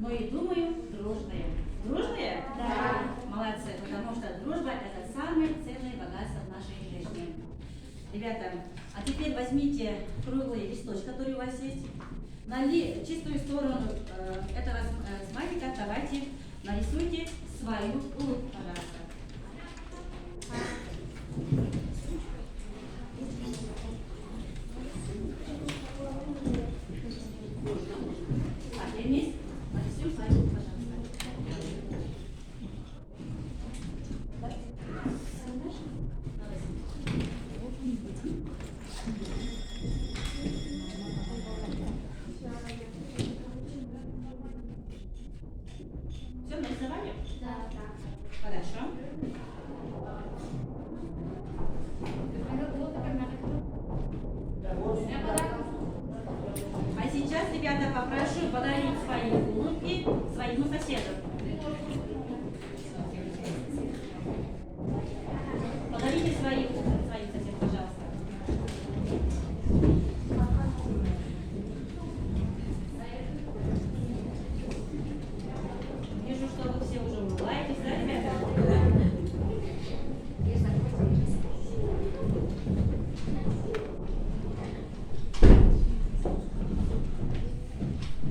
но и думаю, дружные. Дружные? Да. Молодцы, потому что дружба – это самое ценное богатство в нашей жизни. Ребята, а теперь возьмите круглый листочек, который у вас есть. На чистую сторону этого смайлика давайте нарисуйте свою улыбку, пожалуйста. А вместе нарисуем свою улыбку, пожалуйста. Все, нарисовали? Да. Хорошо. А сейчас, ребята, попрошу подарить свои улыбки своему соседу. Подарите свои улыбки своим соседу, пожалуйста. Вижу, что вы все уже улыбаетесь, да, ребята?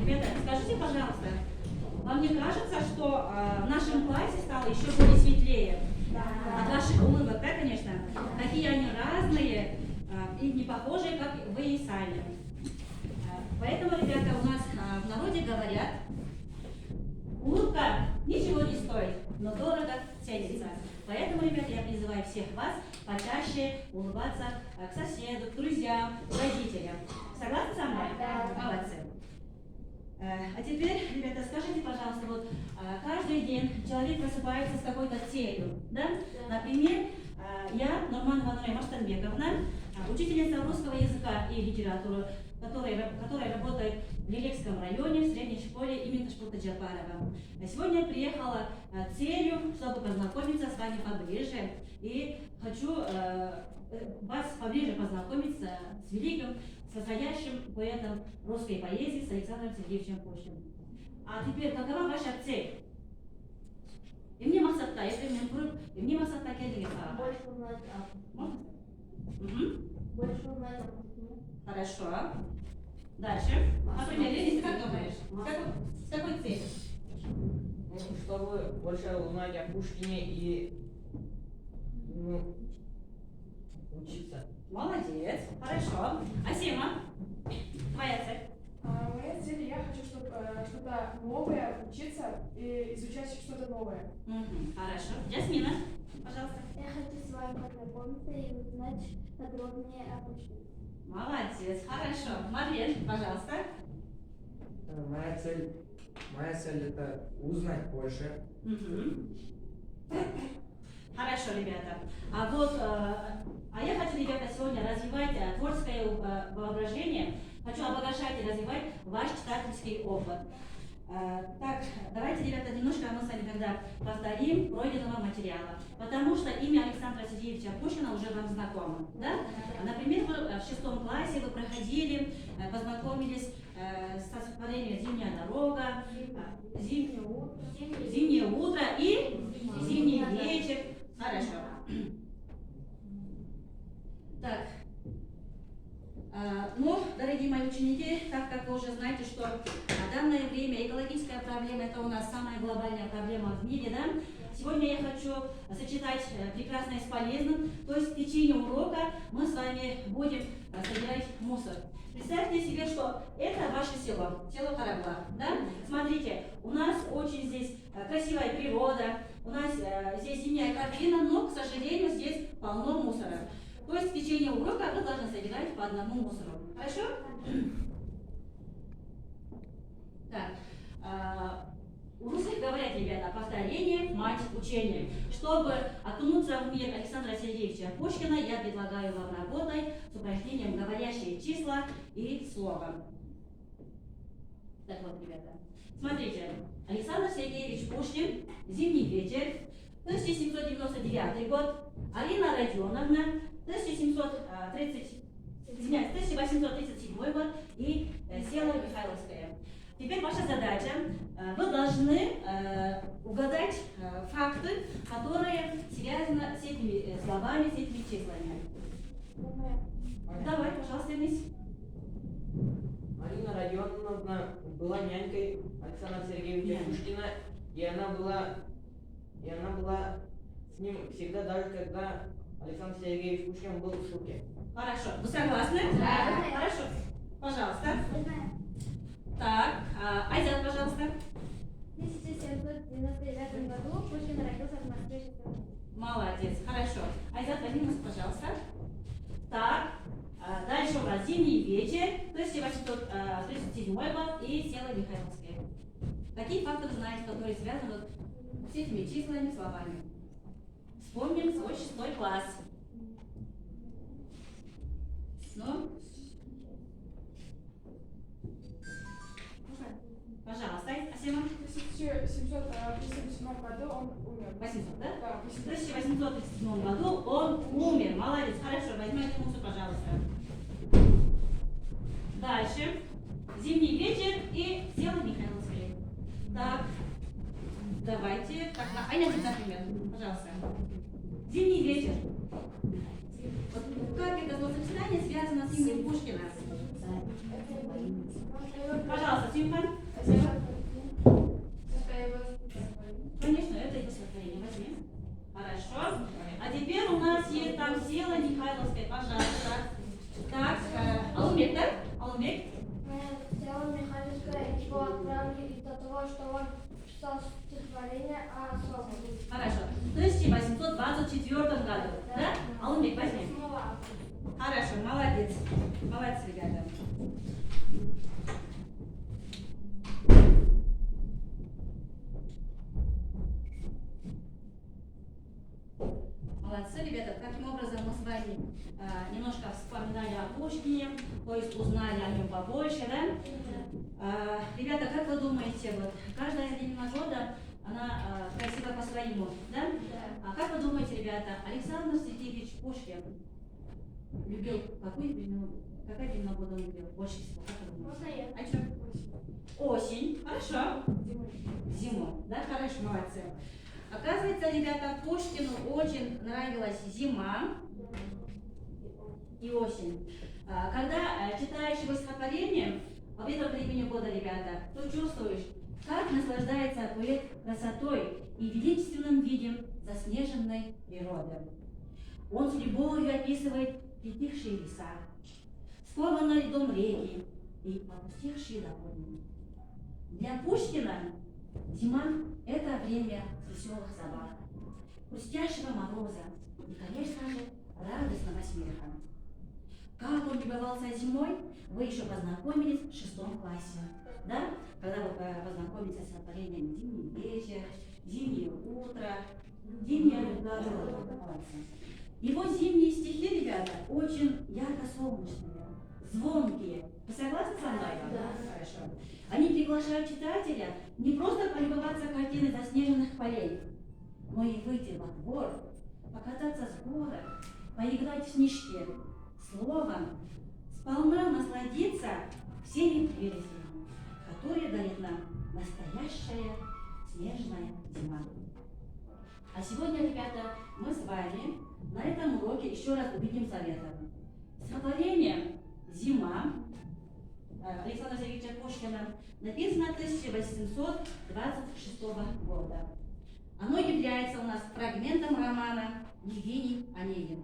Ребята, скажите, пожалуйста, вам не кажется, что в нашем классе стало еще более светлее? От ваших улыбок, да, конечно? Какие они разные и не похожие, как вы и сами. Поэтому, ребята, у нас в народе говорят, улыбка ничего не стоит, но дорого ценится. Поэтому, ребята, я призываю всех вас почаще улыбаться к соседу, к друзьям, к родителям. Согласны со мной? Да. Молодцы. А теперь, ребята, скажите, пожалуйста, вот каждый день человек просыпается с какой-то целью, да? Например, я, Нурманова Нурай Маштанбековна, учительница русского языка и литературы, которая работает в Лилекском районе, в средней школе имени Ташпулта Джапарова. Сегодня я приехала целью, чтобы познакомиться с вами поближе, и хочу вас поближе познакомиться с великим, состоящим поэтом русской поэзии с Александром Сергеевичем Пушкиным. А теперь, какова ваша цель? И мне мақсатта, если мне круг, и мне мақсатта келдіңіз. Больше узнать о Можно? Угу. Больше узнать о Пушкине. Хорошо. Дальше. Например, Ленин, ты как думаешь? С какой целью? Ну, чтобы больше узнать о Пушкине и учиться. Молодец. Хорошо. Асима, твоя цель? Моя цель, я хочу, чтобы что-то новое учиться и изучать что-то новое. Угу. Хорошо. Jasmina, пожалуйста. Я хочу с вами познакомиться и узнать подробнее о Пушкине. Молодец. Хорошо. Марлен, пожалуйста. Моя цель это узнать больше. Угу. Хорошо, ребята. А вот, я хочу, ребята, сегодня развивать творческое воображение. Хочу обогащать и развивать ваш читательский опыт. Так, давайте, ребята, немножко мы с вами тогда повторим пройденного материала. Потому что имя Александра Сергеевича Пушкина уже вам знакомо. Да? Например, вы в 6 классе вы проходили, познакомились с стихотворением «Зимняя дорога», «Зимнее утро» и «Зимний вечер». Хорошо. Так. Ну, дорогие мои ученики, так как вы уже знаете, что в данное время экологическая проблема – это у нас самая глобальная проблема в мире, да? Сегодня я хочу сочетать прекрасное с полезным, то есть в течение урока мы с вами будем собирать мусор. Представьте себе, что это ваше село Харагла, да? Смотрите, у нас очень здесь красивая природа, у нас здесь зимняя картина, но, к сожалению, здесь полно мусора. То есть в течение урока вы должны собирать по одному мусору. Хорошо? Так. У русских говорят, ребята, повторение, мать учения. Чтобы окунуться в мир Александра Сергеевича Пушкина, я предлагаю вам работать с упражнением «Говорящие числа и слово». Так вот, ребята. Смотрите. Александр Сергеевич Пушкин, «Зимний вечер», 1799 год. Алина Родионовна, 1837 год и Села Михайловская. Теперь ваша задача. Вы должны угадать факты, которые связаны с этими словами, с этими числами. Давай, пожалуйста, Денис. Марина Родионовна была нянькой Александра Сергеевича Пушкина, и она была с ним всегда, даже когда Александр Сергеевич Пушкин был в шутке. Хорошо. Вы согласны? Да. Хорошо. Пожалуйста. Я знаю. Так, Айзат, пожалуйста. В 1799 году Пушкин родился в Москве. Молодец, хорошо. Айзат, возьми нас, пожалуйста. Так, дальше у нас зимний вечер, 1837 год и село Михайловское. Какие факты вы знаете, которые связаны вот с этими числами, словами? Вспомним свой 6 класс. Ну, пожалуйста, Асима. В 1757 году он умер. 800, да? Да, В 1837 году он умер. Молодец, хорошо, возьми мусор, пожалуйста. Дальше. Зимний вечер и село Михайловское. Так, давайте. Так, Айнадик, например, пожалуйста. Зимний вечер. Вот как это словосочетание связано с именем Пушкина? Пожалуйста, Симхан. Конечно, это его стихотворение. Возьми. Хорошо. А теперь у нас есть там село Михайловское. Пожалуйста. Так, Алмек, да? Алмек. Село Михайловское его отправили из-за того, что он писал стихотворение о свободе. Хорошо. В 1824 году. Да? Алмек, возьми. Хорошо, молодец. Молодцы, ребята. Молодцы, ребята. Таким образом мы с вами немножко вспоминали о Пушкине, то есть узнали о нем побольше, да? Ребята, как вы думаете, вот каждая времена года, она красива по-своему, да? А как вы думаете, ребята, Александр Сергеевич Пушкин любил какая времена года он любил больше всего? Как вы думаете? Можно я? А что? Осень. Хорошо. Зимой. Да, хорошо, молодцы. Оказывается, ребята, Пушкину очень нравилась зима и осень. Когда читаешь его стихотворение об этом времени года, ребята, то чувствуешь, как наслаждается поэт красотой и величественным видом заснеженной природы. Он с любовью описывает притихшие леса, скованные льдом реки и опустевшие дороги. Для Пушкина зима – это время веселых забав, хрустящего мороза и, конечно же, радостного смеха. Как он любовался зимой, вы еще познакомились в 6 классе, да? Когда вы познакомились с сотворением «Зимний вечер», «Зимнее утро», «Зимняя природа». Его зимние стихи, ребята, очень ярко-солнечные, звонкие. Вы согласны со мной? Да. Хорошо. Они приглашают читателя не просто полюбоваться картиной заснеженных полей, но и выйти во двор, покататься с горок, поиграть в снежки, словом, сполна насладиться всеми прелестями, которые дарит нам настоящая снежная зима. А сегодня, ребята, мы с вами на этом уроке еще раз увидим советом. Стихотворение «Зима» Александра Сергеевича Пушкина написано 1826 года. Оно является у нас фрагментом романа Евгений Онегин.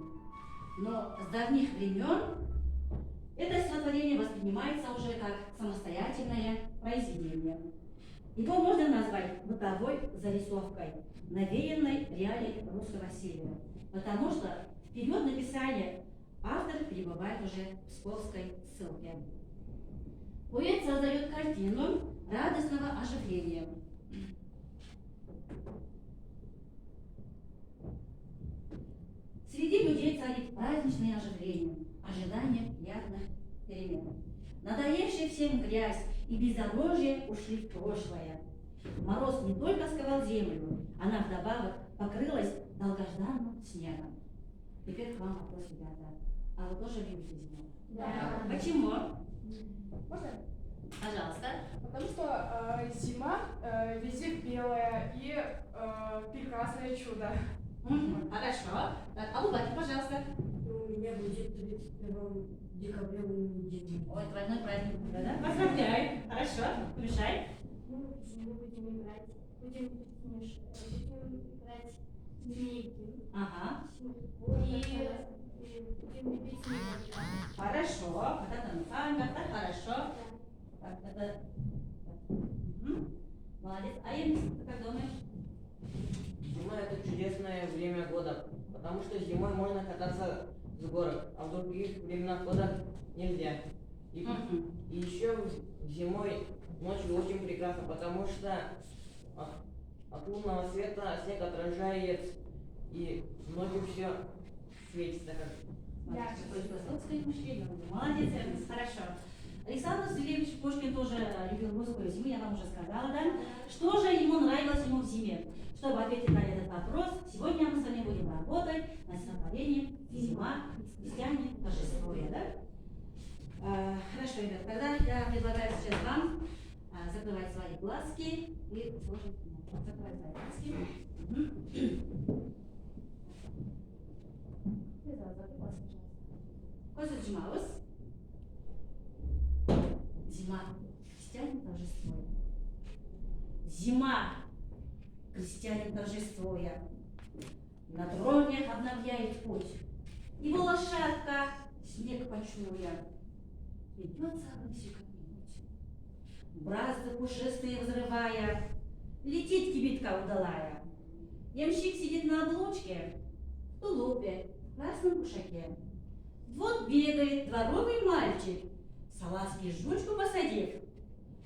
Но с давних времен это стихотворение воспринимается уже как самостоятельное произведение. Его можно назвать бытовой зарисовкой, навеянной реалией русского севера, потому что в период написания автор пребывает уже в псковской ссылке. Поэт создает картину радостного оживления. Среди людей царит праздничное оживление, ожидание приятных перемен. Надоевшая всем грязь и бездорожье ушли в прошлое. Мороз не только сковал землю, она вдобавок покрылась долгожданным снегом. Теперь к вам вопрос, ребята. А вы тоже любите зиму? Да. Почему? Можно? Пожалуйста. Потому что зима везде белая и прекрасное чудо. Хорошо. Так, Абубакир, пожалуйста. У меня будет 31 декабря день. Ой, двойной праздник будет, да? Поздравляю. Хорошо. Помешай. Ну, мы будем играть. Будем играть змейки. Ага. И будем лепить снеговика. Хорошо. Вот это механика, так, хорошо. Так, это... Мгм. Молодец. А Емис, ты как думаешь? Зима это чудесное время года, потому что зимой можно кататься с горок, а в других временах года нельзя. И еще зимой ночью очень прекрасно, потому что от лунного света снег отражает, и ночью все светится как. Да, философское мышление. Молодец, Эрнест, хорошо. Александр Васильевич Пушкин тоже любил русскую зиму, я вам уже сказала, да? Что же ему нравилось в зиме? Чтобы ответить на этот вопрос, сегодня мы с вами будем работать над стихотворением «Зима» из крестьяне торжествуя, да? Хорошо, ребят, тогда я предлагаю сейчас вам закрывать свои глазки и слушать. Закрывать свои глазки. Косы сжималась. Зима. Крестьянин торжествуя. Зима. Крестьянин торжествуя. На дровнях обновляет путь. Его лошадка, снег почуя, идется рысью как-нибудь. Бразды пушистые взрывая, летит кибитка удалая. Ямщик сидит на облучке, в тулупе, в красном кушаке. Вот бегает дворовый мальчик, салазки жучку посадив.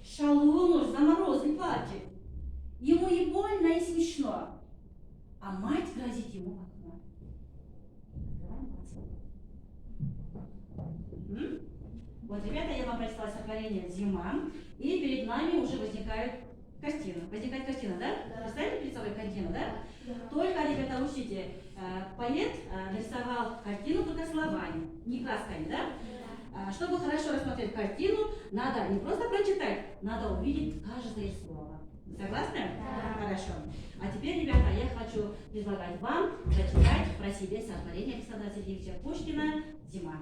Шалун уж за морозы плачет. Ему и больно, и смешно. А мать грозит ему окно. Вот, ребята, я вам прочитала стихотворение «Зима», и перед нами уже возникает картина. Возникает картина, да? Представили перед собой картину, да? Только, ребята, учите, поэт нарисовал картину только словами, не красками, да? Чтобы хорошо рассмотреть картину, надо не просто прочитать, надо увидеть каждое слово. Согласны? Да. Хорошо. А теперь, ребята, я хочу предлагать вам прочитать про себя стихотворение Александра Васильевича Пушкина «Зима».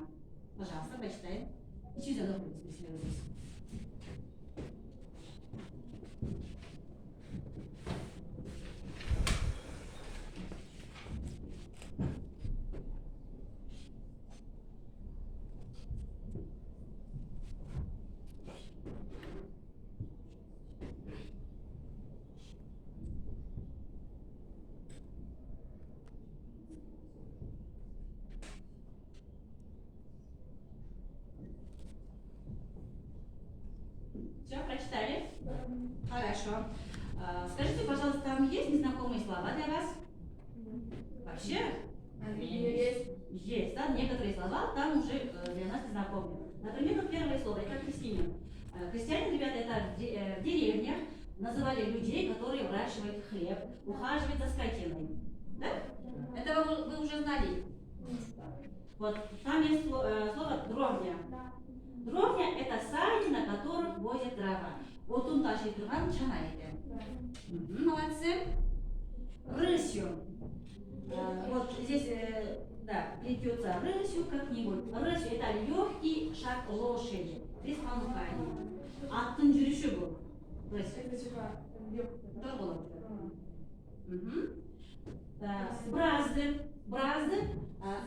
Пожалуйста, прочитаем. И через одну улицу, если вы здесь. Все, прочитали? Хорошо. Скажите, пожалуйста, там есть незнакомые слова для вас? Вообще? Есть. Есть, да? Некоторые слова там уже для нас незнакомые. Например, вот первое слово, это крестьянин. Крестьянин, ребята, это в деревнях называли людей, которые выращивают хлеб, ухаживают за скотиной. Да? Это вы уже знали? Вот, там есть слово «дровня». Дровня – это сани, на которых возят дрова. Вот он тащит дрова, начинаете. Молодцы. Рысью. Вот здесь, да, плетется рысью как-нибудь. Рысью – это легкий шаг лошади, без понукания. Аттың жүріші бұл. Рысью. Это типа Торголов. Бразды,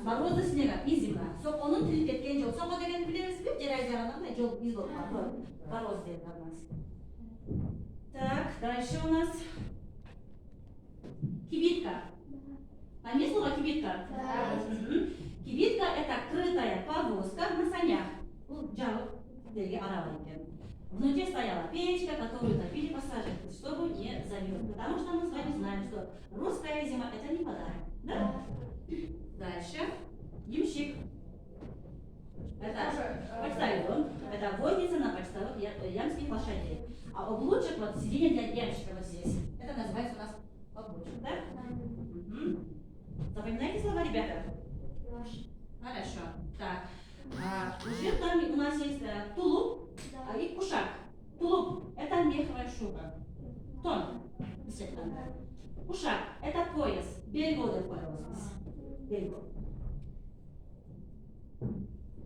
морозы снега, изима. Соқоның тіліп кеткен жол. Соқо деген білеміз бе? Жер айдағаннан жол из болып қалды. Мороз деді у нас. Так, дальше у нас кибитка. Там есть слово кибитка? Да. Кибитка – это крытая повозка на санях. Джавок, где арава екен. Внутри стояла печка, которую топили пассажиры, чтобы не замерз. Потому что мы с вами знаем, что русская зима – это не подарок. Да? Дальше. Ямщик. Это почтальон. Это возница на почтовых ямских лошадей. А облучек, вот сиденье для ямщика вот здесь. Это называется у нас облучек, да? Запоминайте слова, ребята? Хорошо. Так. Уже там у нас есть тулуп и кушак. Ушак – это пояс. Бельгода пояс. Бельгод.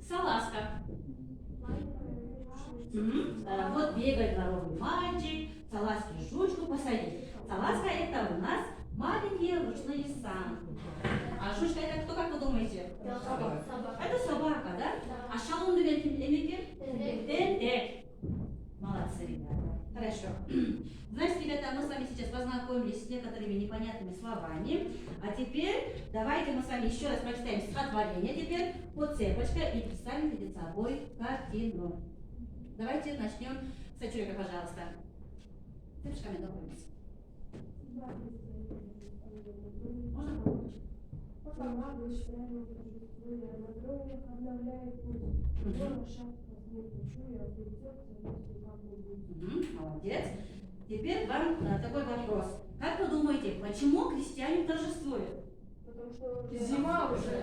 Салазка. Вот бегает здоровый мальчик, салазки жучку посадить. Салазка – это у нас маленькие ручные санки. А жучка – это кто, как вы думаете? Это собака, да? А шалун эмикер? Тентек. Молодцы, ребята. Хорошо. Значит, ребята, мы с вами сейчас познакомились с некоторыми непонятными словами. А теперь давайте мы с вами еще раз прочитаем стихотворение теперь по цепочке и представим перед собой картину. Давайте начнем с Ачурика, пожалуйста. Цепочками договоримся. Можно помочь? Молодец. Теперь вам такой вопрос. Как вы думаете, почему крестьяне торжествуют? Потому что зима уже,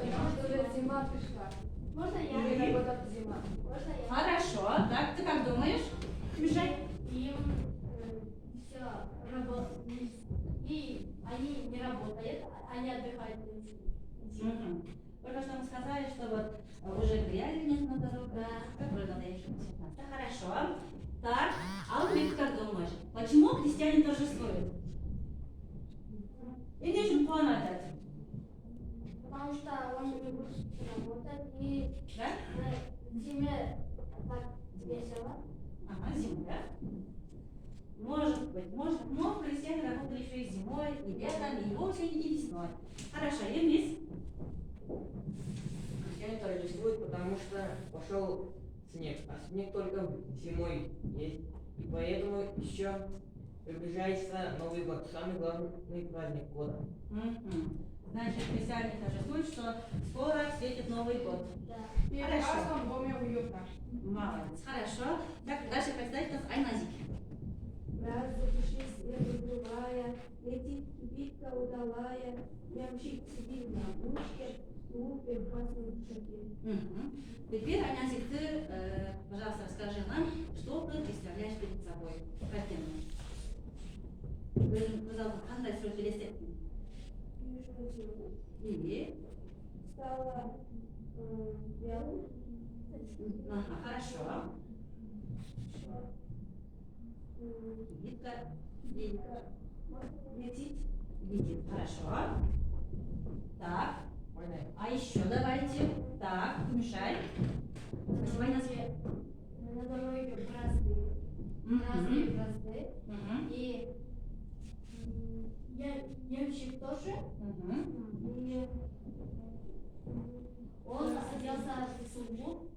зима пришла. Можно я? Или вот эта зима. Можно я? Хорошо. Так, ты как думаешь, Мишель? Им все работает. И они не работают, они отдыхают. Мгм. Только что мы сказали, что вот уже грязи нет на дорогах. Как вы надеетесь? Это хорошо. Так, а вот ты как думаешь, почему крестьяне торжествуют? И не очень понятно. Потому что он не будет работать и Да? в зиме так весело. Ага, зимой, да? Может быть, но крестьяне работали еще и зимой, и летом, и вовсе не весной. Хорошо, и вниз. Крестьяне торжествуют, потому что пошел снег, а снег только зимой есть. И поэтому еще приближается Новый год, самый главный праздник года. Мгм. Значит, крестьяне торжествуют, что скоро светит Новый год. Да. И в Хорошо. каждом доме уютно. Молодец, хорошо. Так, дальше представить нас Айназик. Раз запиши снег бывая, летит кибитка удалая, ямщик сидит на пушке, лупе в красном шаге. Мгм. Теперь, Айназик, ты, пожалуйста, расскажи нам, что ты представляешь перед собой. Картину. Вы сказали, когда все перестепни. Вижу зиму, Или? стала белым, Ага, хорошо. Кибитка. Летит. Летит. Хорошо. Так. Можно? А еще давайте. Так, мешай. Спасибо, Айназик. На дороге разные бразды. Мгм. И ямщик тоже. Мгм. И он оделся в службу.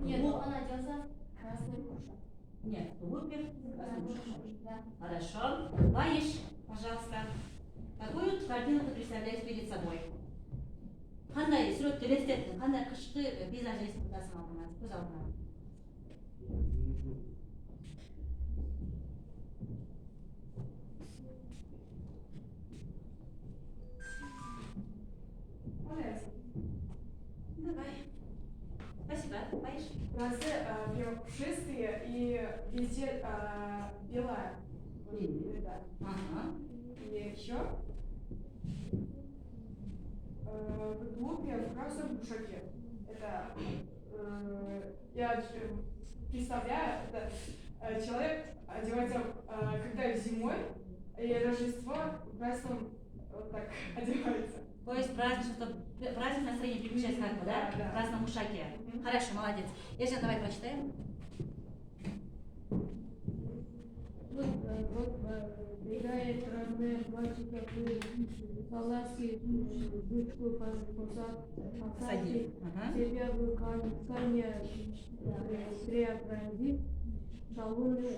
Нет, Вот. он оделся в красный кушак. Нет, лупер. Красный шашок. Да. Хорошо. Ваиш, пожалуйста. Какую картину ты представляешь перед собой? Қандай сурет елестеттің? Қандай қышқы пейзаж елестетесің алдыңа? Көз алдыңа. Молодец. Давай. Спасибо. Ваиш. Разы прям пушистые и везде белая. Да. Ага. И еще в клубе в красном кушаке. Это я представляю, это человек одевается, когда зимой и Рождество в красном вот так одевается. То есть праздничное настроение приключается как бы, да? Да, да. В красном ушаке. Мгм. Хорошо, молодец. Ежа, давай прочитаем. вот бегает родная мальчика в салазки, жучку Посадили. Ага. тебя бы коня преобразив, шалуны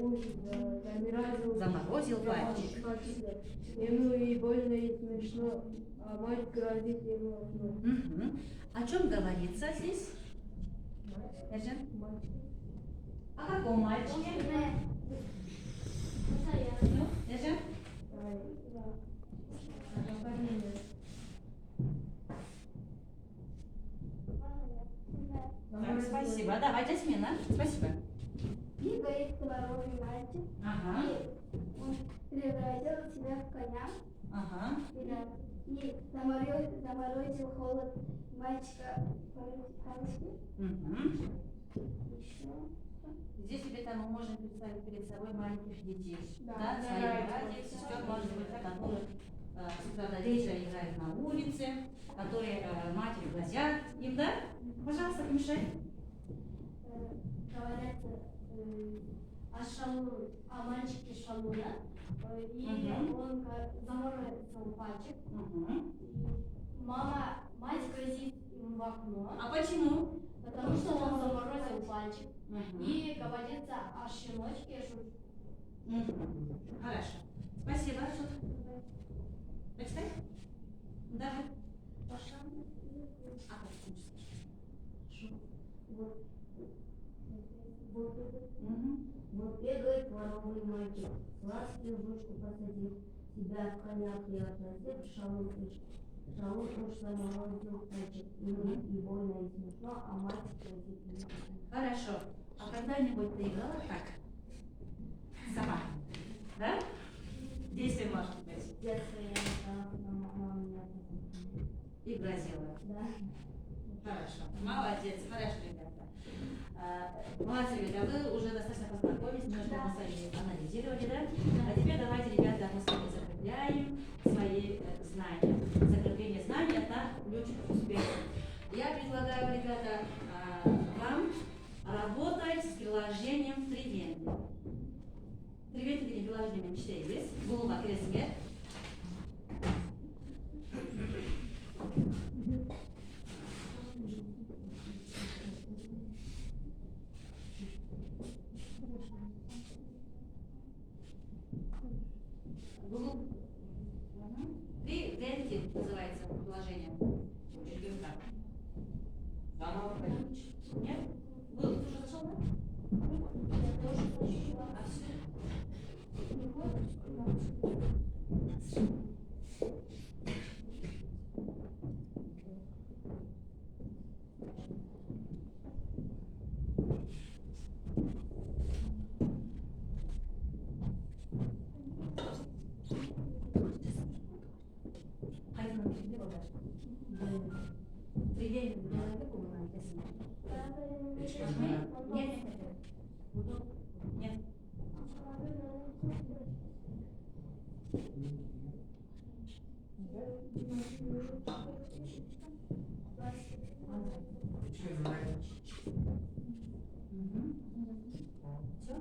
замиразил, Заморозил пальчик. Ему и больно, и смешно, а мать грозит ему окно. Мгм. О чем говорится здесь? Ежа? О каком мальчике? Можно я? Ну, Ежа? Так, спасибо. Давай, Жасмина. Спасибо. Бегает здоровый мальчик Ага. и Он превратил себя в коня Ага. и заморозил холод мальчика по-русски. Мгм. Еще. Здесь ребята, мы можем представить перед собой маленьких детей. Да, Своих да, братьев, сестер, может быть, которые с утра до вечера играют на улице, которые матери глазят им, да? Пожалуйста, помешай. Говорят о мальчике Шалуна, и он заморозил пальчик. Мгм. Мать грозит ему в окно, А почему? потому что он заморозил пальчик. Мгм. И говорится о щеночке Жу. Мгм. Хорошо. Спасибо. Почитай. Давай. А, Мгм. Вот бегает воровый мальчик, ласки в ручку посадил, себя в коня приотрастил, Шалун уж заморозил пальчик, и больно и смешно, а мальчик грозит ему. Хорошо. А когда-нибудь ты играла так? Сама. Да? Действие может быть. В детстве я играла, но мама меня И грозила. да. Хорошо. Молодец. Хорошо, ребята. Молодцы, ребята. Вы уже достаточно познакомились, немножко мы с вами анализировали, да? А теперь давайте, ребята, мы с вами закрепляем свои знания. Закрепление знаний – это ключ к успеху. Я предлагаю, ребята, вам работать с приложением Трivенди. Трivенди деген приложениемен іштейбіз. Гуглға кіресіңдер. Google. Трivенди называется приложение. Учредим так. Заново входить. Нет? Был, ты уже зашел, да? Я тоже зашла. А все? Привет, какого написано? Нет, нет, нет. Нет. Все?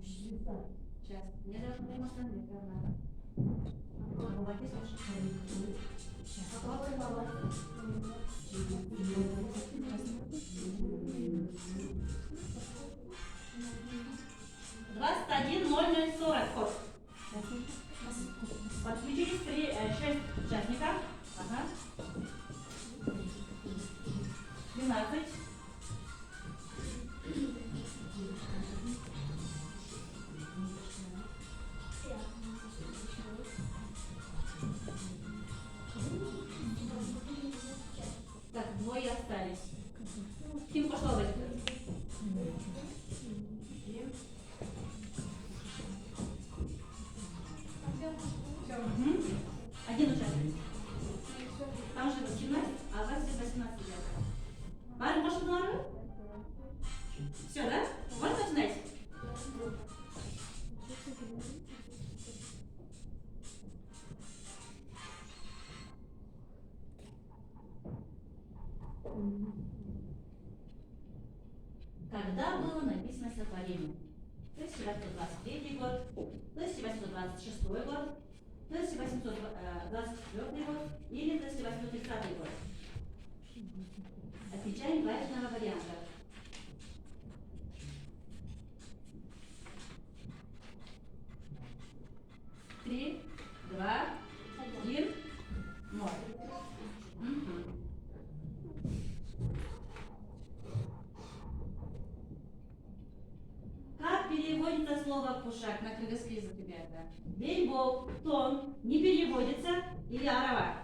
Сейчас. Мне даже не может надо. Попробуйте, слушай. Попробуй, попробуй. 21:00:40 код. Подключились 6 участников. Ага. 12. Так, двое остались. Тим пошел в Один участник. Там же 18, а у вас здесь 18 лет. Барин, может, на Все, да? Можно начинать? Когда было написано стихотворение? 1823 год, 1826 год, 1824 год или 1830 год? Отвечаем правильного варианта. Три, два, один, ноль. Как переводится слово «кушак» на кыргызский язык, ребята? Бейбол, тон не переводится или арава?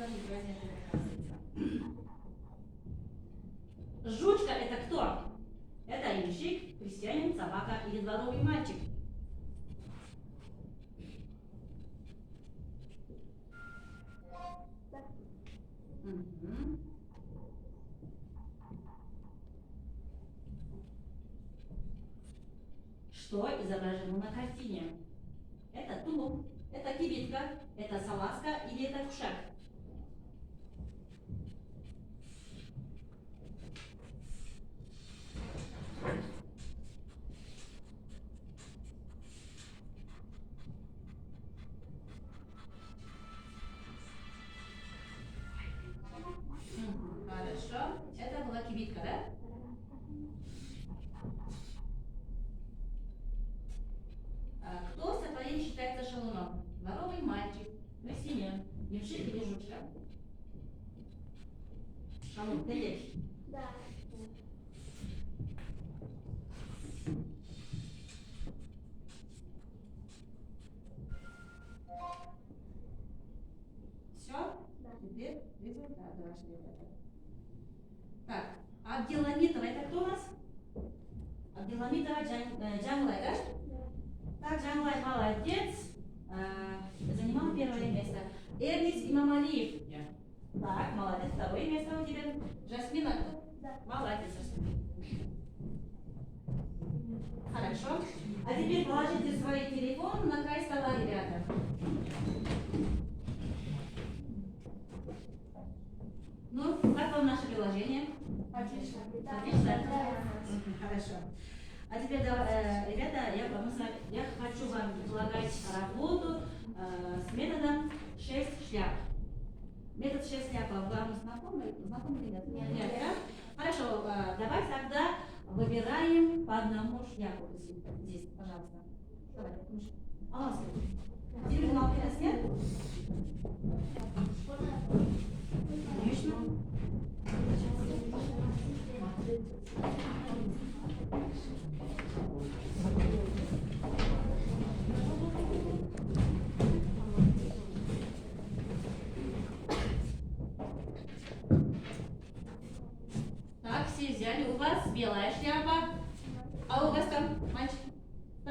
неправильно оказывается. Жучка это кто? Это ямщик, крестьянин, собака или дворовый мальчик. Мгм. Что изображено на картине? Это тулуп, это кибитка, это салазка или это кушак? Хорошо. Это была кибитка, да? Кто сотворил считается шалуном? Дворовый мальчик, крестьянин, ямщик или жучка? Шалун, ты есть? Да. Все? Да. Теперь результат вашего ребята. Так, Абделамитова это кто у нас? Абделамитова Джанлай, да? Так, Джанлай молодец. Занимал первое место. Эрнис Имамалиев. Так, молодец. Второе место у тебя. Жасмина кто? Да. Молодец, Жасмина. Хорошо. А теперь положите свой телефон на край стола, ребята. Ну, как вам наше приложение? Отлично. Отлично? Хорошо. А теперь, ребята, я хочу вам предлагать работу с методом 6 шляп. Метод 6 шляп вам знакомый или нет? Нет, да? Хорошо, давайте тогда выбираем по одному шляпу здесь, пожалуйста. Давай, Миша. Телеканал «Пес» нет? Конечно. Так, все взяли. У вас белая шляпа.